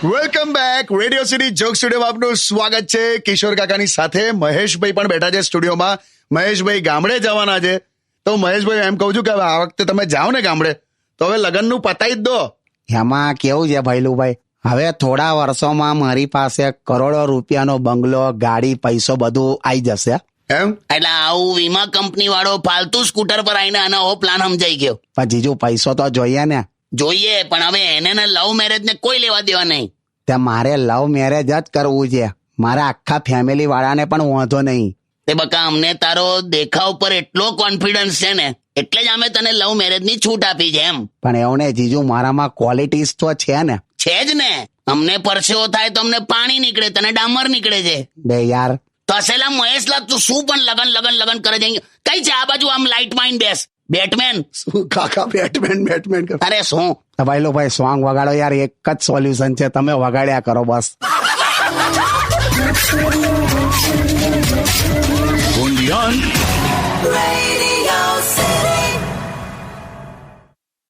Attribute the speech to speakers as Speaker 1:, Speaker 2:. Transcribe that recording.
Speaker 1: Welcome back. Radio city joke સ્ટુડિયોમાં આપનું સ્વાગત છે. કિશોર કાકાની સાથે મહેશભાઈ પણ બેઠા છે સ્ટુડિયોમાં. મહેશભાઈ ગામડે જવાના છે, તો મહેશભાઈ એમ કહું છું કે હવે આ વખતે તમે જાઓ ને ગામડે તો હવે લગ્નનું પતાવી જ દો.
Speaker 2: એમાં કેવું છે ભૈલુભાઈ, હવે થોડા વર્ષોમાં મારી પાસે કરોડો રૂપિયાનો બંગલો, ગાડી, પૈસો બધું આવી જશે.
Speaker 1: એમ?
Speaker 3: એટલે આવું વીમા કંપની વાળો ફાલતુ સ્કૂટર પર આવીને આનો પ્લાન સમજાઈ ગયો.
Speaker 2: પણ જીજુ પૈસો તો જોઈએ ને.
Speaker 3: જોઈએ, પણ હવે એને લવ મેરેજ ને કોઈ લેવા દેવા નહીં.
Speaker 2: તે મારે લવ મેરેજ જ કરવું છે. મારા આખા ફેમિલી વાળાને પણ વાંધો નહીં.
Speaker 3: તે બકા અમને તારો દેખાવ પર એટલો કોન્ફિડન્સ છે ને, એટલે જ અમે તને લવ મેરેજ ની છૂટ આપી છે એમ.
Speaker 2: પણ એવું ને જીજુ, મારામાં ક્વોલિટીઝ તો છે ને.
Speaker 3: છે જ ને. અમને પરસેવો થાય તો અમને પાણી નીકળે, તને ડામર નીકળે છે.
Speaker 2: બે યાર
Speaker 3: તો અસેલા મહેશલા તું શું પણ લગન કરે છે? કઈ છે આ બાજુ? આમ લાઇટ માઇન બેસ. બેટમેન
Speaker 1: શું કાકા બેટમેન કર.
Speaker 3: અરે શું
Speaker 2: ભૈલુભાઈ સોંગ વગાડો યાર, એક જ સોલ્યુશન છે, તમે વગાડ્યા કરો બસ.
Speaker 4: Radio City.